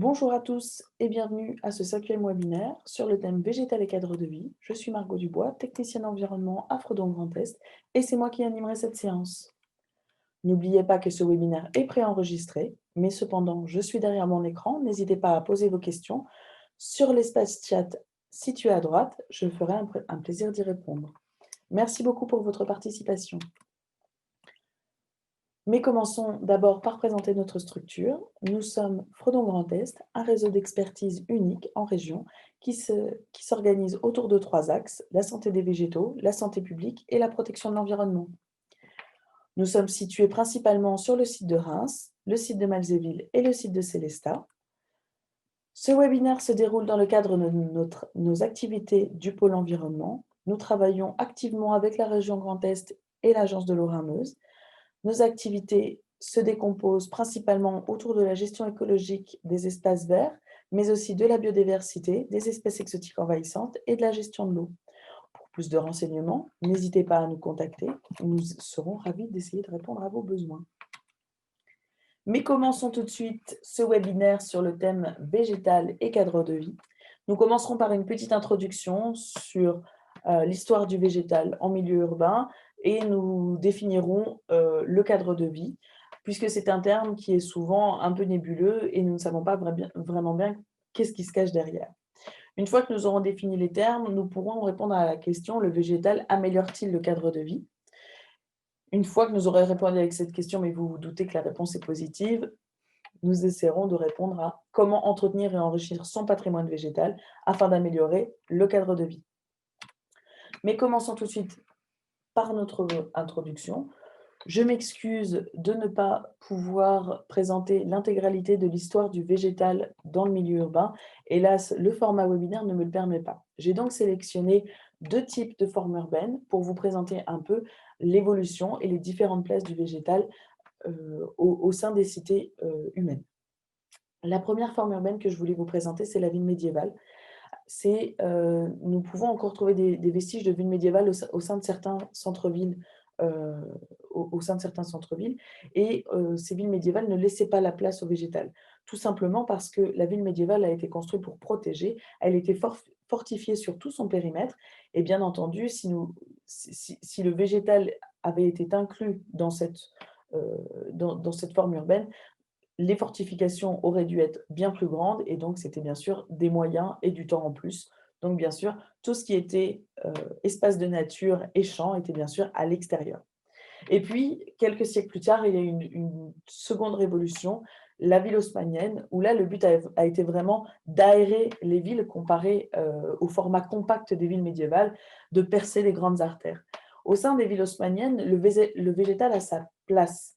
Bonjour à tous et bienvenue à ce cinquième webinaire sur le thème végétal et cadre de vie. Je suis Margot Dubois, technicienne environnement à Fredon Grand Est et c'est moi qui animerai cette séance. N'oubliez pas que ce webinaire est préenregistré, mais cependant, je suis derrière mon écran. N'hésitez pas à poser vos questions sur l'espace chat situé à droite. Je ferai un plaisir d'y répondre. Merci beaucoup pour votre participation. Mais commençons d'abord par présenter notre structure. Nous sommes Fredon Grand Est, un réseau d'expertise unique en région qui s'organise autour de 3 axes: la santé des végétaux, la santé publique et la protection de l'environnement. Nous sommes situés principalement sur le site de Reims, le site de Malzéville et le site de Célestat. Ce webinaire se déroule dans le cadre de nos activités du pôle environnement. Nous travaillons activement avec la région Grand Est et l'agence de l'eau Rhin-Meuse. Nos activités se décomposent principalement autour de la gestion écologique des espaces verts, mais aussi de la biodiversité, des espèces exotiques envahissantes et de la gestion de l'eau. Pour plus de renseignements, n'hésitez pas à nous contacter. Nous serons ravis d'essayer de répondre à vos besoins. Mais commençons tout de suite ce webinaire sur le thème végétal et cadre de vie. Nous commencerons par une petite introduction sur l'histoire du végétal en milieu urbain et nous définirons le cadre de vie, puisque c'est un terme qui est souvent un peu nébuleux et nous ne savons pas vraiment bien qu'est-ce qui se cache derrière. Une fois que nous aurons défini les termes, nous pourrons répondre à la question: le végétal améliore-t-il le cadre de vie? Une fois que nous aurons répondu avec cette question, mais vous vous doutez que la réponse est positive, nous essaierons de répondre à comment entretenir et enrichir son patrimoine végétal afin d'améliorer le cadre de vie. Mais commençons tout de suite par notre introduction. Je m'excuse de ne pas pouvoir présenter l'intégralité de l'histoire du végétal dans le milieu urbain. Hélas, le format webinaire ne me le permet pas. J'ai donc sélectionné 2 types de formes urbaines pour vous présenter un peu l'évolution et les différentes places du végétal au sein des cités humaines. La première forme urbaine que je voulais vous présenter, c'est la ville médiévale. Nous pouvons encore trouver des vestiges de villes médiévales au sein de certains centres-villes, heu, au sein de certains centres-villes et ces villes médiévales ne laissaient pas la place au végétal. Tout simplement parce que la ville médiévale a été construite pour protéger, elle était fortifiée sur tout son périmètre et bien entendu, si le végétal avait été inclus dans cette forme urbaine, les fortifications auraient dû être bien plus grandes et donc c'était bien sûr des moyens et du temps en plus. Donc bien sûr, tout ce qui était espace de nature et champs était bien sûr à l'extérieur. Et puis, quelques siècles plus tard, il y a eu une seconde révolution, la ville haussmannienne, où là, le but a été vraiment d'aérer les villes comparé au format compact des villes médiévales, de percer les grandes artères. Au sein des villes haussmanniennes, le végétal a sa place.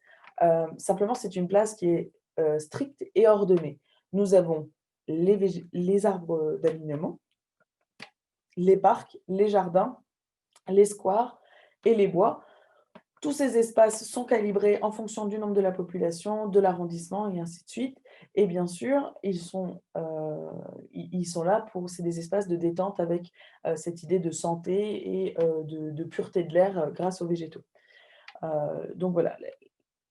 Simplement, c'est une place qui est stricte et ordonnée. Nous avons les arbres d'alignement, les parcs, les jardins, les squares et les bois. Tous ces espaces sont calibrés en fonction du nombre de la population, de l'arrondissement et ainsi de suite. Et bien sûr, ils sont là c'est des espaces de détente avec cette idée de santé et de pureté de l'air grâce aux végétaux. Donc voilà,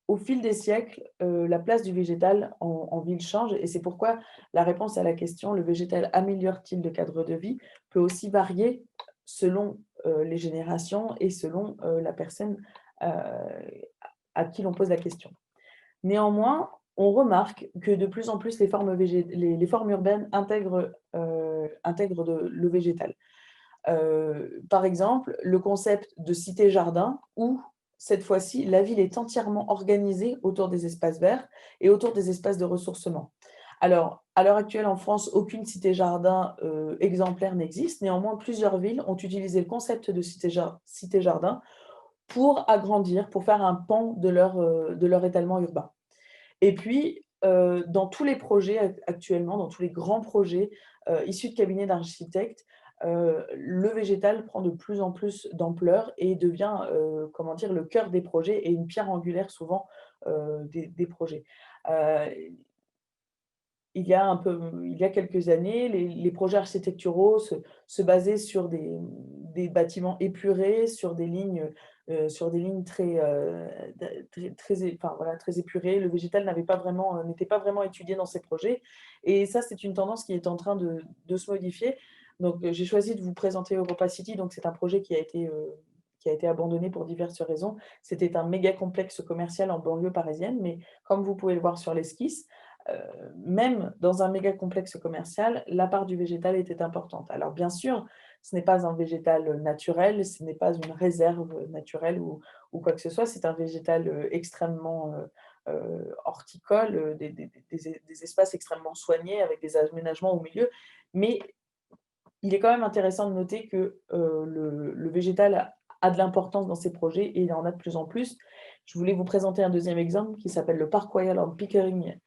au fil des siècles, la place du végétal en ville change et c'est pourquoi la réponse à la question: «Le végétal améliore-t-il le cadre de vie?» peut aussi varier selon les générations et selon la personne heu, à qui l'on pose la question. Néanmoins, on remarque que de plus en plus les formes urbaines intègrent le végétal. Par exemple, le concept de cité-jardin où, cette fois-ci, la ville est entièrement organisée autour des espaces verts et autour des espaces de ressourcement. Alors, à l'heure actuelle, en France, aucune cité-jardin exemplaire n'existe. Néanmoins, plusieurs villes ont utilisé le concept de cité-jardin pour agrandir, pour faire un pan de leur étalement urbain. Et puis, dans tous les projets actuellement, dans tous les grands projets, issus de cabinets d'architectes, le végétal prend de plus en plus d'ampleur et devient, comment dire, le cœur des projets et une pierre angulaire souvent, des projets. Heu, il y a quelques années, les projets architecturaux se basaient sur des bâtiments épurés sur des lignes très, enfin, voilà, très épurées. Le végétal n'était pas vraiment étudié dans ces projets et ça, c'est une tendance qui est en train de se modifier. Donc, j'ai choisi de vous présenter Europa City. Donc c'est un projet qui a été abandonné pour diverses raisons. C'était un méga complexe commercial en banlieue parisienne, mais comme vous pouvez le voir sur l'esquisse, heu, même dans un méga complexe commercial, la part du végétal était importante. Alors bien sûr, ce n'est pas un végétal naturel, ce n'est pas une réserve naturelle ou quoi que ce soit. C'est un végétal, extrêmement, horticole, des espaces extrêmement soignés avec des aménagements au milieu. Mais il est quand même intéressant de noter que, le végétal a de l'importance dans ces projets et il y en a de plus en plus. Je voulais vous présenter un deuxième exemple qui s'appelle le Parc Royal en Pickering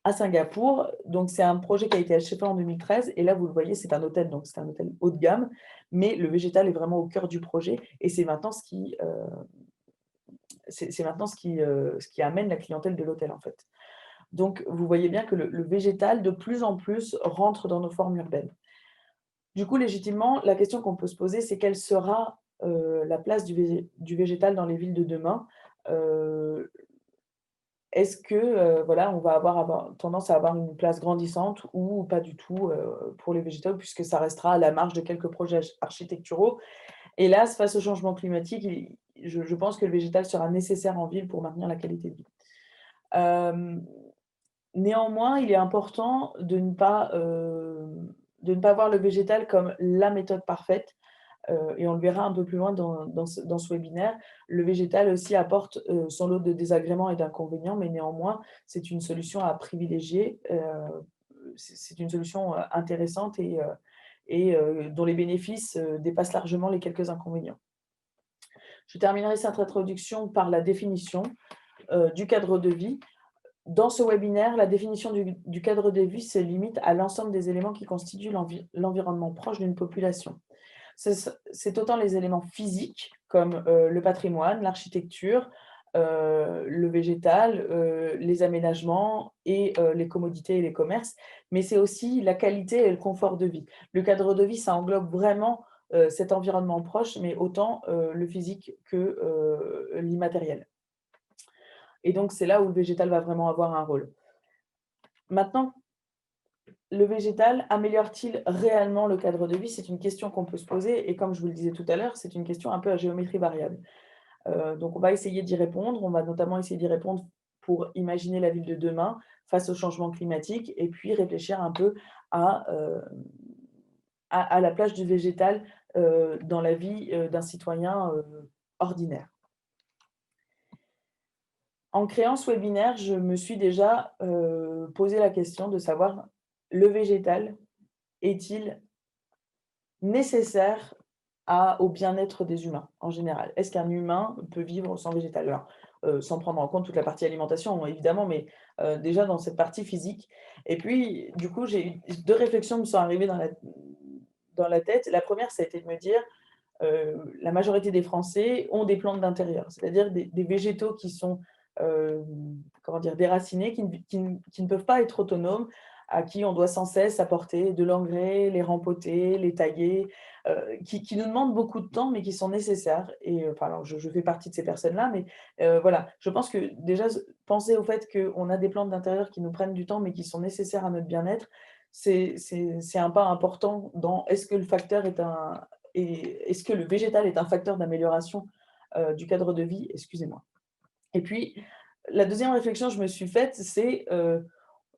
à Singapour. Donc c'est un projet qui a été achevé en 2013 et là, vous le voyez, c'est un hôtel, donc c'est un hôtel haut de gamme, mais le végétal est vraiment au cœur du projet et c'est maintenant ce qui amène la clientèle de l'hôtel, en fait. Donc vous voyez bien que le végétal, de plus en plus, rentre dans nos formes urbaines. Du coup, légitimement, la question qu'on peut se poser, c'est quelle sera, la place du végétal dans les villes de demain? Heu, Est-ce que, voilà, on va avoir tendance à avoir une place grandissante ou pas du tout, pour les végétaux puisque ça restera à la marge de quelques projets architecturaux? Hélas, face au changement climatique, je pense que le végétal sera nécessaire en ville pour maintenir la qualité de vie. Hem, Néanmoins, il est important de ne pas voir le végétal comme la méthode parfaite, et on le verra un peu plus loin dans ce webinaire. Le végétal aussi apporte, son lot de désagréments et d'inconvénients, mais néanmoins, c'est une solution à privilégier, c'est une solution, intéressante dont les bénéfices, dépassent largement les quelques inconvénients. Je terminerai cette introduction par la définition, du cadre de vie. Dans ce webinaire, la définition du cadre de vie se limite à l'ensemble des éléments qui constituent l'environnement proche d'une population. C'est autant les éléments physiques comme, le patrimoine, l'architecture, le végétal, les aménagements et les commodités et les commerces, mais c'est aussi la qualité et le confort de vie. Le cadre de vie, ça englobe vraiment, cet environnement proche, mais autant, le physique que, l'immatériel et donc c'est là où le végétal va vraiment avoir un rôle. Maintenant, le végétal améliore-t-il réellement le cadre de vie? C'est une question qu'on peut se poser et comme je vous le disais tout à l'heure, c'est une question un peu à géométrie variable. Donc on va essayer d'y répondre. On va notamment essayer d'y répondre pour imaginer la ville de demain face au changement climatique et puis réfléchir un peu à, à la place du végétal, dans la vie, d'un citoyen, ordinaire. En créant ce webinaire, je me suis déjà, posé la question de savoir: le végétal est-il nécessaire au bien-être des humains, en général? Est-ce qu'un humain peut vivre sans végétal? Alors, sans prendre en compte toute la partie alimentation, évidemment, mais, déjà dans cette partie physique et puis, du coup, j'ai eu 2 réflexions me sont arrivées dans la tête. La première, ça a été de me dire, la majorité des Français ont des plantes d'intérieur, c'est-à-dire des végétaux qui sont, comment dire? Déracinés, qui ne peuvent pas être autonomes, à qui on doit sans cesse apporter de l'engrais, les rempoter, les tailler, qui nous demandent beaucoup de temps, mais qui sont nécessaires et enfin, alors je fais partie de ces personnes-là, mais voilà. Je pense que déjà penser au fait qu'on a des plantes d'intérieur qui nous prennent du temps, mais qui sont nécessaires à notre bien-être, c'est un pas important dans est-ce que le végétal est un facteur d'amélioration, du cadre de vie? Excusez-moi. Et puis, la deuxième réflexion que je me suis faite, c'est,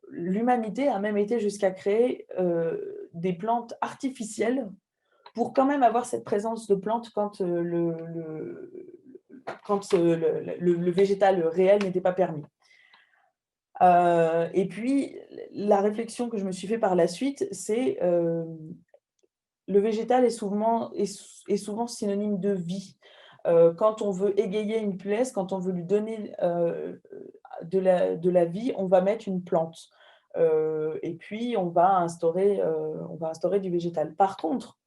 l'humanité a même été jusqu'à créer, des plantes artificielles pour quand même avoir cette présence de plantes quand, le végétal végétal réel n'était pas permis. Et puis, la réflexion que je me suis fait par la suite, c'est, le végétal est souvent synonyme de vie. Quand on veut égayer une pièce, quand on veut lui donner, de la vie, on va mettre une plante. Et puis on va instaurer du végétal. Par contre,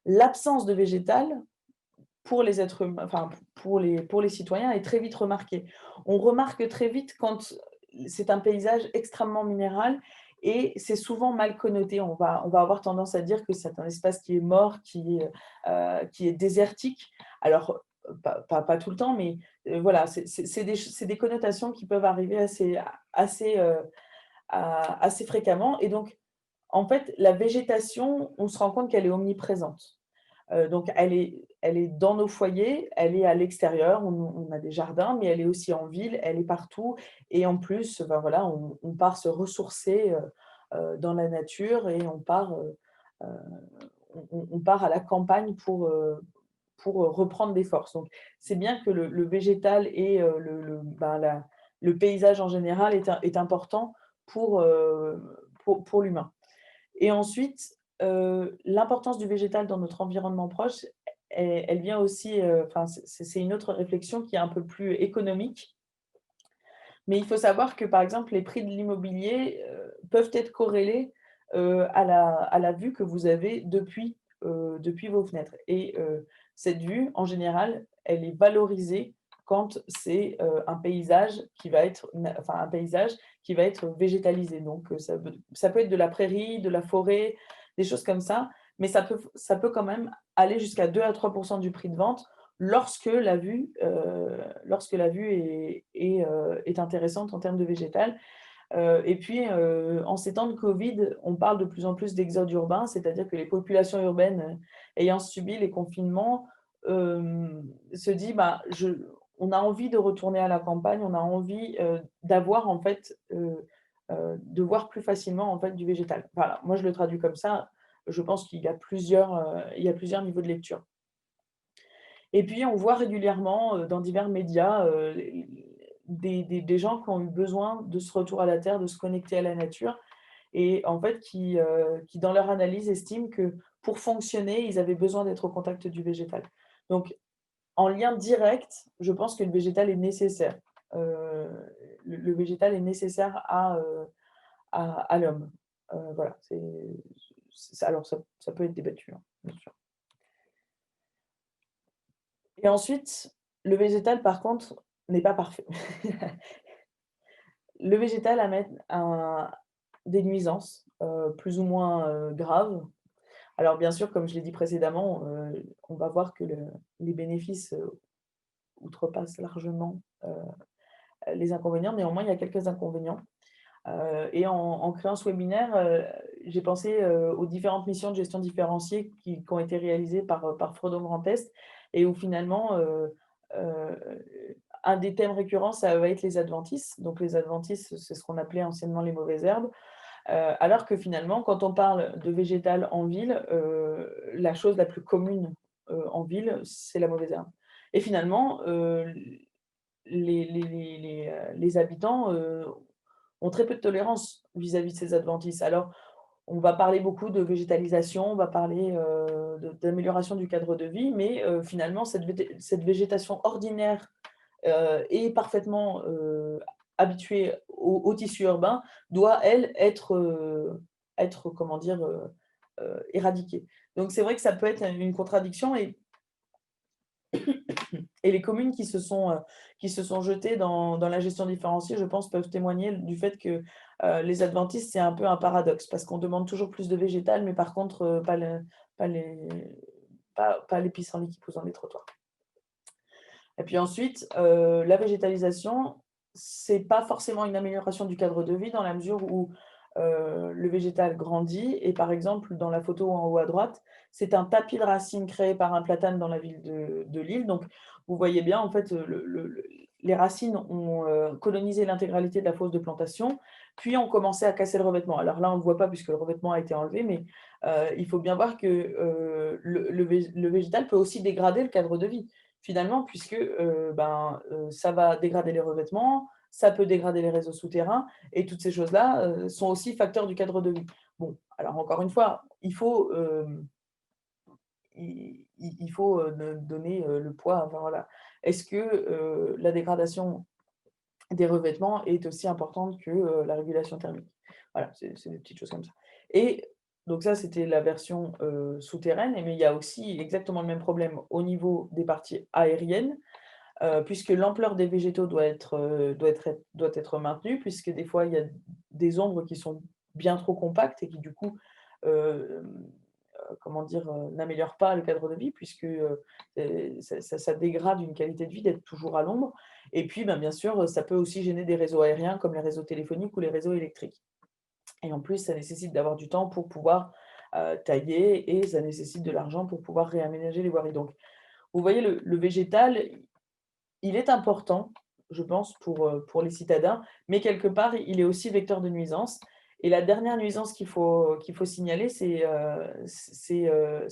l'absence de végétal pour les êtres humains, enfin pour les citoyens est très vite remarquée. On remarque très vite quand c'est un paysage extrêmement minéral et c'est souvent mal connoté. On va avoir tendance à dire que c'est un espace qui est mort, qui est désertique. Alors, pas tout le temps, mais voilà, c'est des connotations qui peuvent arriver assez fréquemment, et donc en fait, la végétation, on se rend compte qu'elle est omniprésente. Donc elle est dans nos foyers, elle est à l'extérieur, on a des jardins, mais elle est aussi en ville, elle est partout, et en plus, ben voilà, on part se ressourcer, dans la nature, et heu, on part à la campagne pour reprendre des forces. Donc c'est bien que le végétal et le paysage en général est important pour l'humain. Et ensuite, l'importance du végétal dans notre environnement proche, elle vient aussi, enfin, c'est une autre réflexion qui est un peu plus économique. Mais il faut savoir que, par exemple, les prix de l'immobilier, peuvent être corrélés, à la vue que vous avez depuis vos fenêtres, et cette vue, en général, elle est valorisée quand c'est, un paysage qui va être un paysage qui va être végétalisé. Donc ça peut être de la prairie, de la forêt, des choses comme ça, mais ça peut quand même aller jusqu'à 2 à 3 % du prix de vente lorsque la vue est intéressante en termes de végétal. Et puis, en ces temps de Covid, on parle de plus en plus d'exode urbain, c'est-à-dire que les populations urbaines, ayant subi les confinements, se dit: «Bah, on a envie de retourner à la campagne, on a envie, d'avoir en fait, de voir plus facilement en fait du végétal». Voilà, moi je le traduis comme ça. Je pense qu'il y a plusieurs niveaux de lecture. Et puis, on voit régulièrement, dans divers médias, des gens qui ont eu besoin de ce retour à la terre, de se connecter à la nature, et en fait qui dans leur analyse estiment que pour fonctionner, ils avaient besoin d'être au contact du végétal. Donc en lien direct, je pense que le végétal est nécessaire. Heu, le végétal est nécessaire à l'homme. Voilà, alors ça peut être débattu, hein, bien sûr. Et ensuite, le végétal, par contre, n'est pas parfait. Le végétal amène des nuisances, plus ou moins, graves. Alors bien sûr, comme je l'ai dit précédemment, on va voir que les bénéfices, outrepassent largement, les inconvénients. Néanmoins, il y a quelques inconvénients. Et en créant ce webinaire, j'ai pensé, aux différentes missions de gestion différenciée qui ont été réalisées par Fredon Grand Est, et où finalement, heu, un des thèmes récurrents, ça va être les adventices. Donc les adventices, c'est ce qu'on appelait anciennement les mauvaises herbes, alors que finalement, quand on parle de végétal en ville, la chose la plus commune, en ville, c'est la mauvaise herbe. Et finalement, les habitants, ont très peu de tolérance vis-à-vis de ces adventices. Alors, on va parler beaucoup de végétalisation, on va parler, d'amélioration du cadre de vie, mais finalement cette végétation ordinaire, est parfaitement, habituée au tissu urbain, doit elle être comment dire? Éradiquée. Donc c'est vrai que ça peut être une contradiction, et les communes qui se sont jetées dans la gestion différenciée, je pense, peuvent témoigner du fait que, les adventistes, c'est un peu un paradoxe, parce qu'on demande toujours plus de végétal, mais par contre, pas les pas les pissenlits qui poussent dans les trottoirs. Et puis ensuite, la végétalisation, c'est pas forcément une amélioration du cadre de vie, dans la mesure où, le végétal grandit, et par exemple, dans la photo en haut à droite, c'est un tapis de racines créé par un platane dans la ville de Lille. Donc vous voyez bien en fait, les racines ont, colonisé l'intégralité de la fosse de plantation, puis ont commencé à casser le revêtement. Alors là, on ne le voit pas puisque le revêtement a été enlevé, mais il faut bien voir que, le végétal peut aussi dégrader le cadre de vie. Finalement, puisque, ça va dégrader les revêtements, ça peut dégrader les réseaux souterrains, et toutes ces choses-là, sont aussi facteurs du cadre de vie. Bon, alors encore une fois, il faut donner, le poids, enfin voilà. Est-ce que, la dégradation des revêtements est aussi importante que, la régulation thermique? Voilà, c'est des petites choses comme ça. Et donc ça, c'était la version, souterraine, mais il y a aussi exactement le même problème au niveau des parties aériennes, puisque l'ampleur des végétaux doit être maintenue, puisque des fois, il y a des ombres qui sont bien trop compacts et qui du coup, heu, comment dire, n'améliore pas le cadre de vie puisque, ça dégrade une qualité de vie d'être toujours à l'ombre et puis, ben, bien sûr, ça peut aussi gêner des réseaux aériens comme les réseaux téléphoniques ou les réseaux électriques et en plus, ça nécessite d'avoir du temps pour pouvoir, tailler et ça nécessite de l'argent pour pouvoir réaménager les voiries donc vous voyez le végétal, il est important, je pense, pour les citadins, mais quelque part, il est aussi vecteur de nuisances. Et la dernière nuisance qu'il faut signaler, c'est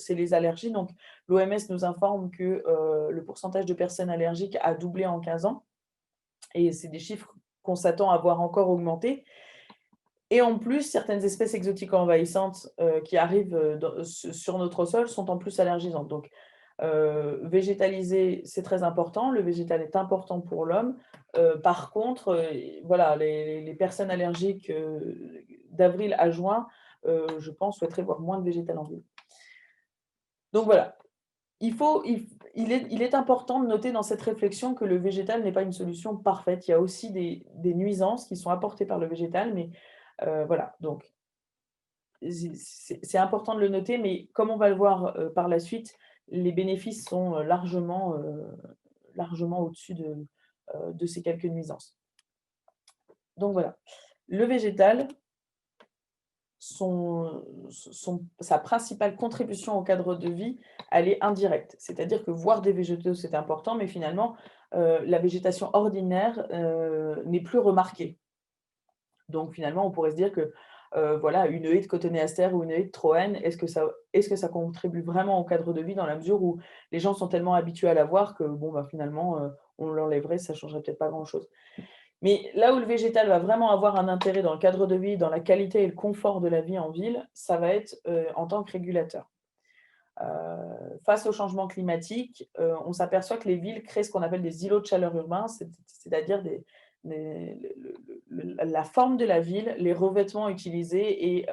les allergies. Donc, l'OMS nous informe que le pourcentage de personnes allergiques a doublé en 15 ans et c'est des chiffres qu'on s'attend à voir encore augmenter. Et en plus, certaines espèces exotiques envahissantes qui arrivent sur notre sol sont en plus allergisantes. Donc, végétaliser, c'est très important. Le végétal est important pour l'homme. Par contre, voilà, les personnes allergiques d'avril à juin, je pense, souhaiteraient voir moins de végétal en ville. Donc voilà, il est important de noter dans cette réflexion que le végétal n'est pas une solution parfaite. Il y a aussi des nuisances qui sont apportées par le végétal, mais voilà, donc c'est important de le noter, mais comme on va le voir, par la suite, les bénéfices sont, largement au-dessus de ces quelques nuisances. Donc voilà. Le végétal, sa principale contribution au cadre de vie, elle est indirecte. C'est-à-dire que voir des végétaux, c'est important, mais finalement, la végétation ordinaire, n'est plus remarquée. Donc finalement, on pourrait se dire que, voilà, une haie de cotonéaster ou une haie de troène, est-ce que ça contribue vraiment au cadre de vie dans la mesure où les gens sont tellement habitués à la voir que bon, bah, finalement, on l'enlèverait, ça ne changerait peut-être pas grand-chose. Mais là où le végétal va vraiment avoir un intérêt dans le cadre de vie, dans la qualité et le confort de la vie en ville, ça va être, en tant que régulateur. Face au changement climatique, on s'aperçoit que les villes créent ce qu'on appelle des îlots de chaleur urbains, c'est-à-dire la forme de la ville, les revêtements utilisés et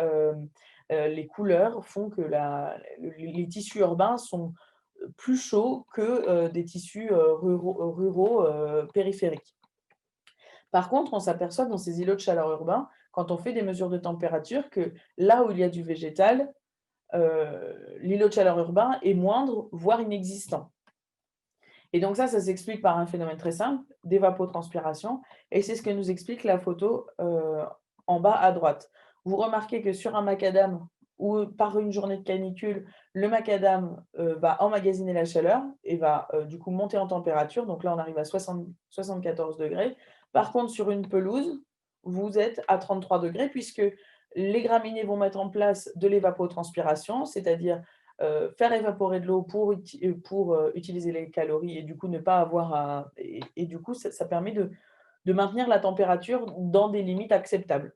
les couleurs font que les tissus urbains sont plus chauds que des tissus ruraux périphériques. Par contre, on s'aperçoit dans ces îlots de chaleur urbains, quand on fait des mesures de température, que là où il y a du végétal, l'îlot de chaleur urbain est moindre, voire inexistant. Et donc ça s'explique par un phénomène très simple, d'évapotranspiration, et c'est ce que nous explique la photo en bas à droite. Vous remarquez que sur un macadam ou par une journée de canicule, le macadam va emmagasiner la chaleur et va du coup monter en température. Donc là, on arrive à 74 degrés. Par contre, sur une pelouse, vous êtes à 33 degrés puisque les graminées vont mettre en place de l'évapotranspiration, c'est-à-dire faire évaporer de l'eau pour utiliser les calories et du coup ne pas avoir à et du coup ça permet de maintenir la température dans des limites acceptables.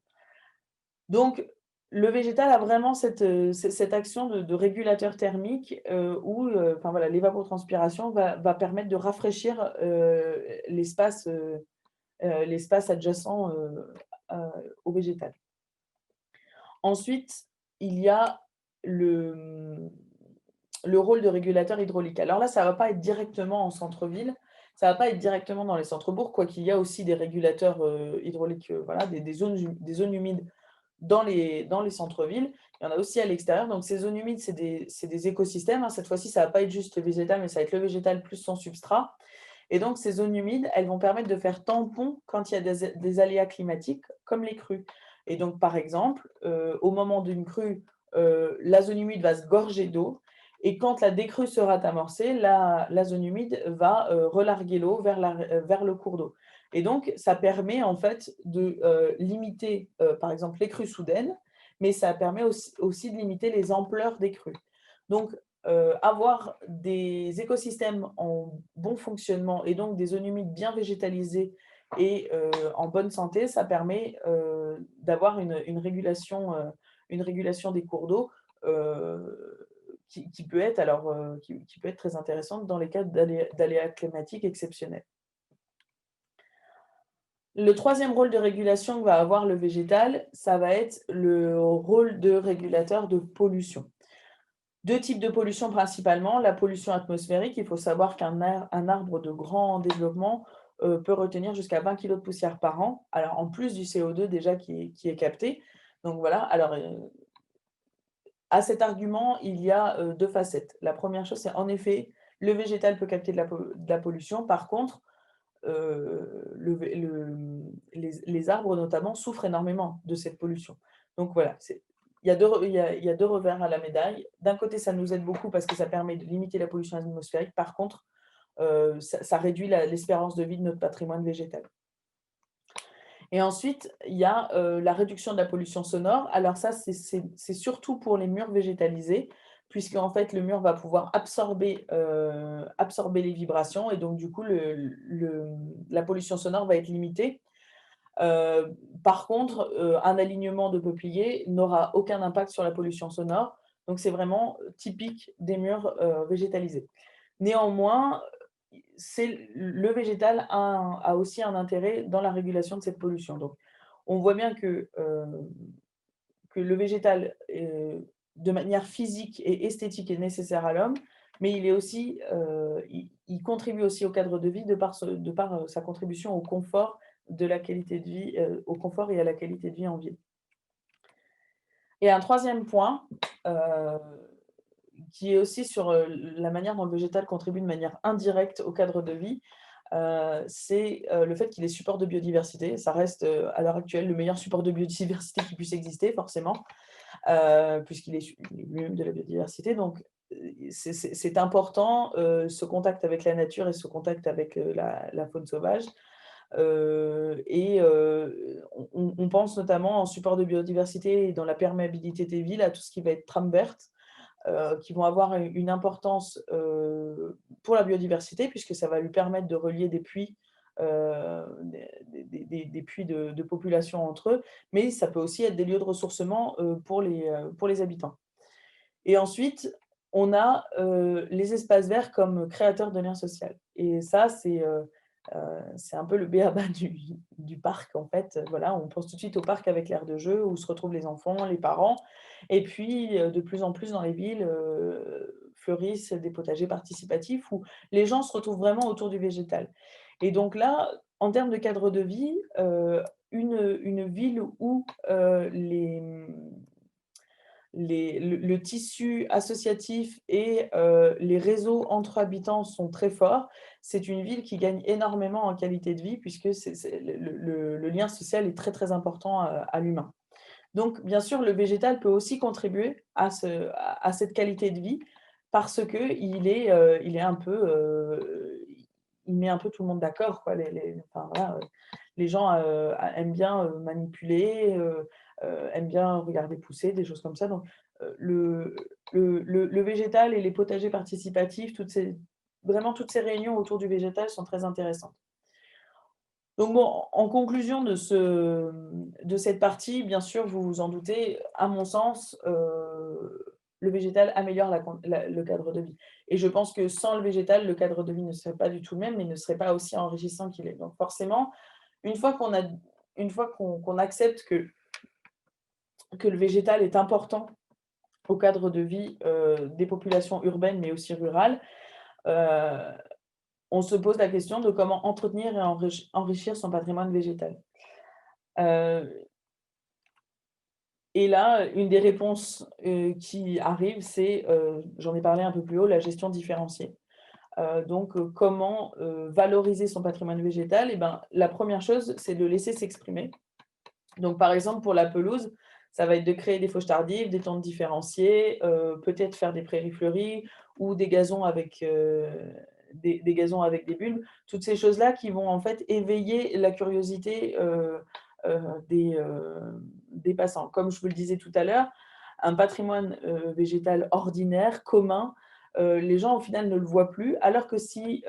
Donc le végétal a vraiment cette action de régulateur thermique, où, enfin voilà, l'évapotranspiration va permettre de rafraîchir, l'espace adjacent, au végétal. Ensuite, il y a le, le rôle de régulateur hydraulique. Alors là, ça ne va pas être directement en centre-ville, ça ne va pas être directement dans les centres-bourgs, quoiqu'il y a aussi des régulateurs hydrauliques, voilà, des zones humides dans les centres-villes. Il y en a aussi à l'extérieur. Donc ces zones humides, c'est des écosystèmes, hein. Cette fois-ci, ça ne va pas être juste le végétal, mais ça va être le végétal plus son substrat. Et donc ces zones humides, elles vont permettre de faire tampon quand il y a des aléas climatiques, comme les crues. Et donc par exemple, au moment d'une crue, la zone humide va se gorger d'eau et quand la décrue sera amorcée, la zone humide va relarguer l'eau vers le cours d'eau. Et donc, ça permet en fait de limiter, par exemple, les crues soudaines, mais ça permet aussi de limiter les ampleurs des crues. Donc, avoir des écosystèmes en bon fonctionnement et donc des zones humides bien végétalisées et en bonne santé, ça permet d'avoir une régulation des cours d'eau qui peut être qui peut être très intéressante dans les cas d'aléas climatiques exceptionnels. Le troisième rôle de régulation que va avoir le végétal, ça va être le rôle de régulateur de pollution. Deux types de pollution principalement. La pollution atmosphérique, il faut savoir qu'un arbre de grand développement peut retenir jusqu'à 20 kg de poussière par an. Alors en plus du CO2 déjà qui est capté, Donc voilà, alors, à cet argument, il y a, 2 facettes. La première chose, c'est en effet, le végétal peut capter de la pollution. Par contre, le vé le, les arbres notamment souffrent énormément de cette pollution. Donc voilà, il y a 2 il y a 2 revers à la médaille. D'un côté, ça nous aide beaucoup parce que ça permet de limiter la pollution atmosphérique. Par contre, ça réduit l'espérance de vie de notre patrimoine végétal. Et ensuite, il y a, la réduction de la pollution sonore. Alors ça, c'est surtout pour les murs végétalisés, puisqu'en fait, le mur va pouvoir absorber les vibrations et donc du coup, la pollution sonore va être limitée. Par contre, un alignement de peupliers n'aura aucun impact sur la pollution sonore, donc c'est vraiment typique des murs, végétalisés. Néanmoins, le végétal a aussi un intérêt dans la régulation de cette pollution. Donc, on voit bien que le végétal, de manière physique et esthétique, est nécessaire à l'homme, mais il est aussi, il contribue aussi au cadre de vie de par, sa contribution au confort de la qualité de vie, au confort et à la qualité de vie en ville. Et un troisième point, heu, qui est aussi sur, la manière dont le végétal contribue de manière indirecte au cadre de vie, c'est, le fait qu'il est support de biodiversité. Ça reste, à l'heure actuelle, le meilleur support de biodiversité qui puisse exister forcément, puisqu'il est lui-même de la biodiversité. Donc, c'est important, ce contact avec la nature et ce contact avec, la faune sauvage. On pense notamment en support de biodiversité et dans la perméabilité des villes à tout ce qui va être trame verte, qui vont avoir une importance, pour la biodiversité puisque ça va lui permettre de relier des puits, des puits de population entre eux, mais ça peut aussi être des lieux de ressourcement, pour les habitants. Et ensuite, on a, les espaces verts comme créateurs de liens social et ça, c'est un peu le b.a.-ba du parc, en fait. Voilà, on pense tout de suite au parc avec l'aire de jeu où se retrouvent les enfants, les parents et puis, de plus en plus dans les villes, fleurissent des potagers participatifs où les gens se retrouvent vraiment autour du végétal et donc là, en termes de cadre de vie, une ville où, le tissu associatif et les réseaux entre habitants sont très forts. C'est une ville qui gagne énormément en qualité de vie puisque c'est le lien social est très, très important, à l'humain. Donc bien sûr, le végétal peut aussi contribuer à cette qualité de vie parce qu'il est un peu, il met un peu tout le monde d'accord, quoi. Enfin voilà, les gens, aiment bien, manipuler, aiment bien regarder pousser, des choses comme ça. Donc, le végétal et les potagers participatifs, toutes ces réunions autour du végétal sont très intéressantes. Donc bon, en conclusion de cette partie, bien sûr, vous vous en doutez, à mon sens, le végétal améliore le cadre de vie et je pense que sans le végétal, le cadre de vie ne serait pas du tout le même, mais ne serait pas aussi enrichissant qu'il est. Donc forcément, une fois qu'on a une fois qu'on accepte que le végétal est important au cadre de vie, des populations urbaines, mais aussi rurales, heu, on se pose la question de comment entretenir et enrichir son patrimoine végétal. Heu et là, une des réponses, qui arrive, c'est, j'en ai parlé un peu plus haut, la gestion différenciée. Donc, comment, valoriser son patrimoine végétal? Et ben, la première chose, c'est de le laisser s'exprimer. Donc, par exemple, pour la pelouse, ça va être de créer des fauches tardives, des tentes différenciées, peut-être faire des prairies fleuries ou des gazons avec, des gazons avec des bulbes. Toutes ces choses-là qui vont en fait éveiller la curiosité, heu, des, des passants. Comme je vous le disais tout à l'heure, un patrimoine, végétal ordinaire, commun, les gens au final ne le voient plus. Alors que si,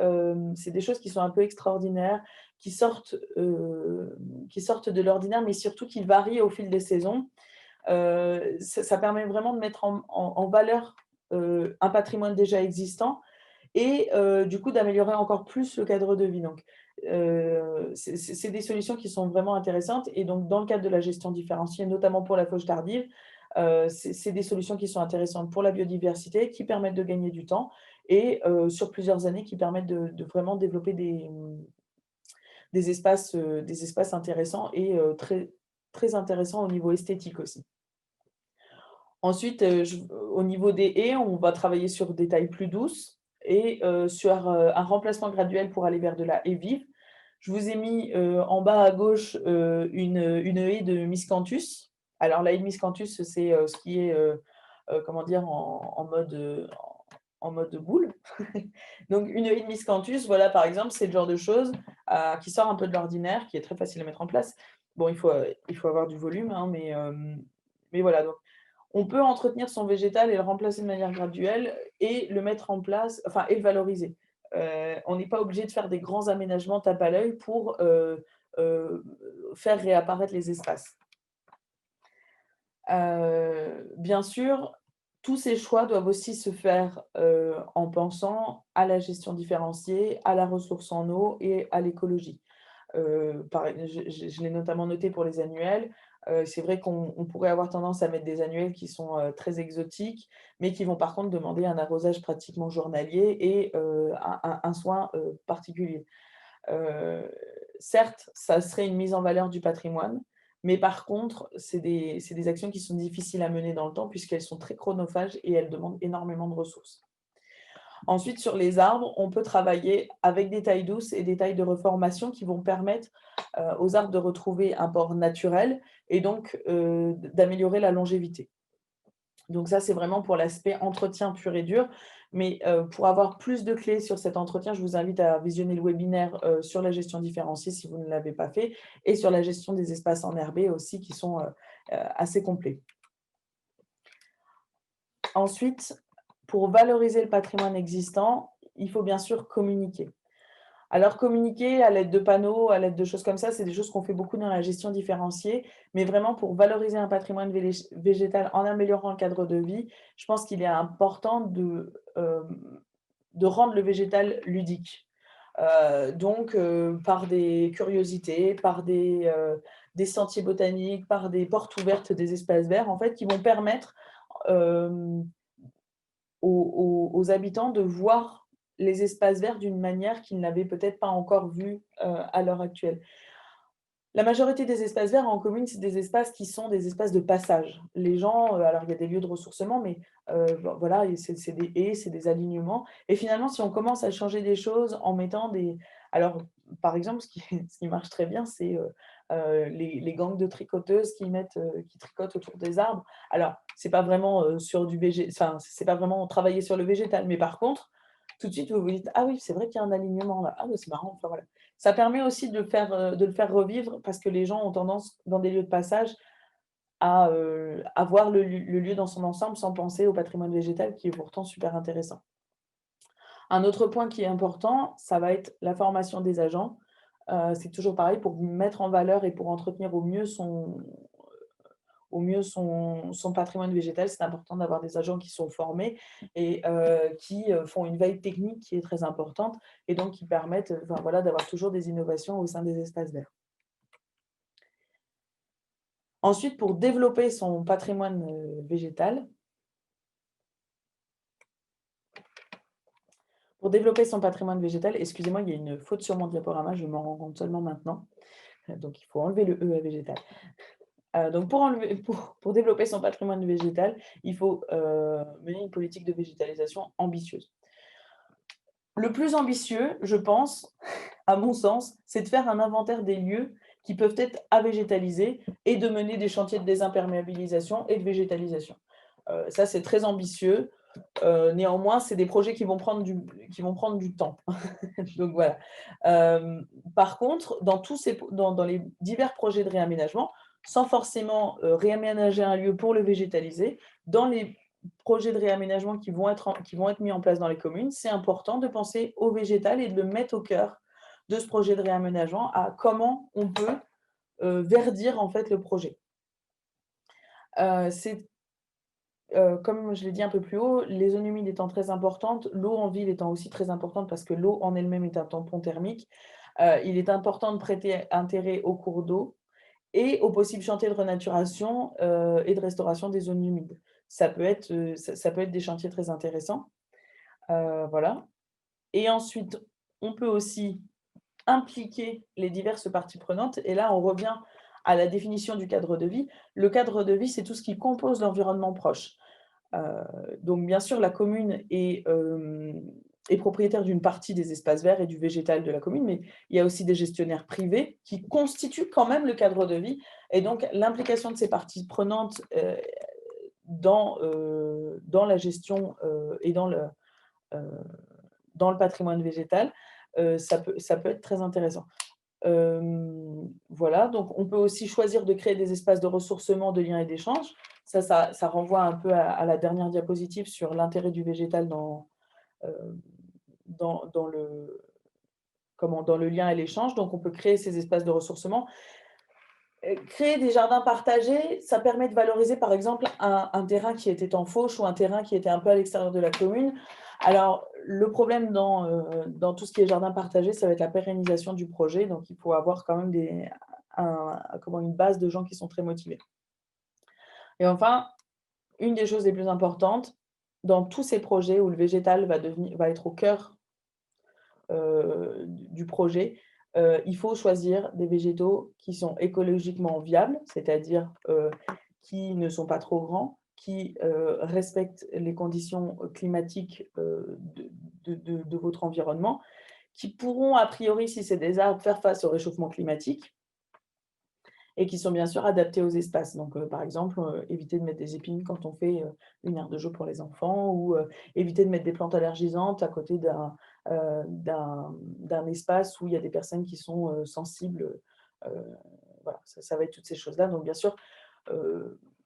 c'est des choses qui sont un peu extraordinaires, qui sortent, de l'ordinaire, mais surtout qui varient au fil des saisons. Ça permet vraiment de mettre en valeur, un patrimoine déjà existant et du coup d'améliorer encore plus le cadre de vie. Donc, c'est des solutions qui sont vraiment intéressantes et donc dans le cadre de la gestion différenciée, notamment pour la fauche tardive, c'est des solutions qui sont intéressantes pour la biodiversité, qui permettent de gagner du temps et sur plusieurs années, qui permettent de vraiment développer des espaces intéressants et très très intéressant au niveau esthétique aussi. Ensuite, au niveau des haies, on va travailler sur des tailles plus douces et sur, un remplacement graduel pour aller vers de la haie vive. Je vous ai mis, en bas à gauche, une haie de miscanthus. Alors la haie de miscanthus, c'est, ce qui est, comment dire? En mode boule. Donc une haie de miscanthus, voilà, par exemple, c'est le genre de chose, qui sort un peu de l'ordinaire, qui est très facile à mettre en place. Bon, il faut avoir du volume, hein, mais voilà, donc on peut entretenir son végétal et le remplacer de manière graduelle et le mettre en place, enfin, et le valoriser. On n'est pas obligé de faire des grands aménagements tape à l'œil pour heu, faire réapparaître les espaces. Bien sûr, tous ces choix doivent aussi se faire, en pensant à la gestion différenciée, à la ressource en eau et à l'écologie. Je l'ai notamment noté pour les annuels. C'est vrai qu'on pourrait avoir tendance à mettre des annuels qui sont, très exotiques, mais qui vont par contre demander un arrosage pratiquement journalier et un soin, particulier. Heu, Certes, ça serait une mise en valeur du patrimoine, mais par contre, c'est des actions qui sont difficiles à mener dans le temps puisqu'elles sont très chronophages et elles demandent énormément de ressources. Ensuite, sur les arbres, on peut travailler avec des tailles douces et des tailles de reformation qui vont permettre, aux arbres de retrouver un port naturel et donc, d'améliorer la longévité. Donc ça, c'est vraiment pour l'aspect entretien pur et dur. Mais, pour avoir plus de clés sur cet entretien, je vous invite à visionner le webinaire, sur la gestion différenciée si vous ne l'avez pas fait et sur la gestion des espaces enherbés aussi qui sont, assez complets. Ensuite, pour valoriser le patrimoine existant, il faut bien sûr communiquer. Alors communiquer à l'aide de panneaux, à l'aide de choses comme ça, c'est des choses qu'on fait beaucoup dans la gestion différenciée, mais vraiment pour valoriser un patrimoine végétal en améliorant le cadre de vie, je pense qu'il est important de rendre le végétal ludique. Donc par des curiosités, par des sentiers botaniques, par des portes ouvertes des espaces verts, en fait, qui vont permettre, hem aux habitants de voir les espaces verts d'une manière qu'ils n'avaient peut-être pas encore vue, à l'heure actuelle. La majorité des espaces verts en commune, c'est des espaces qui sont des espaces de passage. Les gens, alors il y a des lieux de ressourcement, mais voilà, et c'est des haies, c'est des alignements et finalement, si on commence à changer des choses en mettant des alors, par exemple, ce qui marche très bien, c'est, les gangs de tricoteuses qui tricotent autour des arbres. Alors, c'est pas vraiment, sur du enfin, c'est pas vraiment travailler sur le végétal, mais par contre, tout de suite, vous vous dites: «Ah oui, c'est vrai qu'il y a un alignement là. Ah bah, c'est marrant», enfin voilà. Ça permet aussi de le faire revivre parce que les gens ont tendance, dans des lieux de passage, à voir le lieu dans son ensemble sans penser au patrimoine végétal qui est pourtant super intéressant. Un autre point qui est important, ça va être la formation des agents. C'est toujours pareil pour mettre en valeur et pour entretenir au mieux son patrimoine végétal, c'est important d'avoir des agents qui sont formés et qui, font une veille technique qui est très importante et donc qui permettent, enfin voilà, d'avoir toujours des innovations au sein des espaces verts. Ensuite, pour développer son patrimoine, végétal, excusez-moi, il y a une faute sur mon diaporama, je m'en rends compte seulement maintenant, donc il faut enlever le «e» à végétal. Donc pour développer son patrimoine végétal, il faut, mener une politique de végétalisation ambitieuse. Le plus ambitieux, je pense, à mon sens, c'est de faire un inventaire des lieux qui peuvent être à végétaliser et de mener des chantiers de désimperméabilisation et de végétalisation. Ça, c'est très ambitieux. Néanmoins, c'est des projets qui vont prendre du temps. Donc voilà. Par contre, dans les divers projets de réaménagement, sans forcément, réaménager un lieu pour le végétaliser, dans les projets de réaménagement qui vont être mis en place dans les communes, c'est important de penser au végétal et de le mettre au cœur de ce projet de réaménagement, à comment on peut, verdir en fait le projet. C'est Comme je l'ai dit un peu plus haut, les zones humides étant très importantes, l'eau en ville étant aussi très importante parce que l'eau en elle-même est un tampon thermique, il est important de prêter intérêt aux cours d'eau et aux possibles chantiers de renaturation, et de restauration des zones humides. Ça peut être des chantiers très intéressants, voilà. Et ensuite, on peut aussi impliquer les diverses parties prenantes et là, on revient à la définition du cadre de vie. Le cadre de vie, c'est tout ce qui compose l'environnement proche. Donc bien sûr, la commune est propriétaire d'une partie des espaces verts et du végétal de la commune, mais il y a aussi des gestionnaires privés qui constituent quand même le cadre de vie. Et donc l'implication de ces parties prenantes dans la gestion et dans le patrimoine végétal, ça peut être très intéressant. Voilà, donc on peut aussi choisir de créer des espaces de ressourcement, de liens et d'échanges. Ça renvoie un peu à la dernière diapositive sur l'intérêt du végétal dans dans le lien et l'échange. Donc on peut créer ces espaces de ressourcement. Créer des jardins partagés, ça permet de valoriser par exemple un terrain qui était en fauche ou un terrain qui était un peu à l'extérieur de la commune. Alors le problème dans tout ce qui est jardin partagé, ça va être la pérennisation du projet. Donc il faut avoir quand même une base de gens qui sont très motivés. Et enfin, une des choses les plus importantes, dans tous ces projets où le végétal va être au cœur du projet, il faut choisir des végétaux qui sont écologiquement viables, c'est-à-dire qui ne sont pas trop grands, qui respectent les conditions climatiques de votre environnement, qui pourront, a priori, si c'est des arbres, faire face au réchauffement climatique et qui sont bien sûr adaptés aux espaces. Donc, par exemple, éviter de mettre des épines quand on fait une aire de jeu pour les enfants ou éviter de mettre des plantes allergisantes à côté d'un espace où il y a des personnes qui sont sensibles. Voilà, ça va être toutes ces choses-là. Donc, bien sûr,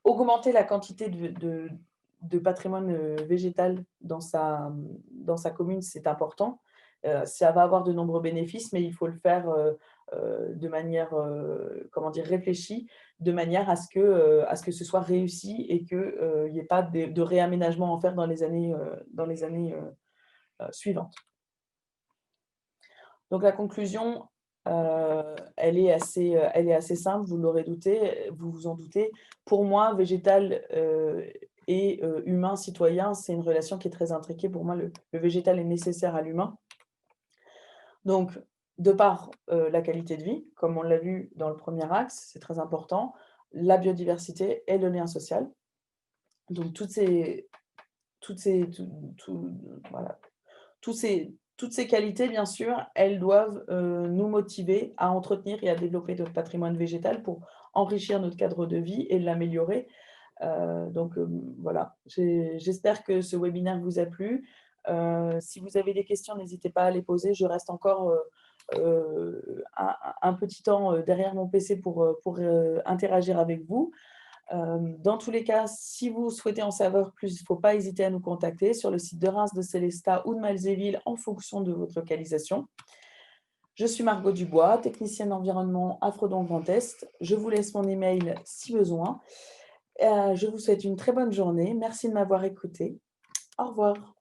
augmenter la quantité de patrimoine végétal dans sa commune, c'est important. Ça va avoir de nombreux bénéfices, mais il faut le faire de manière réfléchie, de manière à ce que ce soit réussi et qu'il n'y ait pas de réaménagement à faire dans les années suivantes. Donc la conclusion, elle est assez simple, vous l'aurez douté, vous vous en doutez. Pour moi, végétal et humain, citoyen, c'est une relation qui est très intriquée. Pour moi, le végétal est nécessaire à l'humain. Donc, de par la qualité de vie, comme on l'a vu dans le premier axe, c'est très important, la biodiversité et le lien social. Donc, toutes ces qualités, bien sûr, elles doivent nous motiver à entretenir et à développer notre patrimoine végétal pour enrichir notre cadre de vie et l'améliorer. Voilà, j'espère que ce webinaire vous a plu. Si vous avez des questions, n'hésitez pas à les poser. Je reste encore un petit temps derrière mon PC pour interagir avec vous. Dans tous les cas, si vous souhaitez en savoir plus, il ne faut pas hésiter à nous contacter sur le site de Reims, de Célestat ou de Malzéville en fonction de votre localisation. Je suis Margot Dubois, technicienne environnement à Fredon Grand Est. Je vous laisse mon email si besoin. Je vous souhaite une très bonne journée. Merci de m'avoir écouté. Au revoir.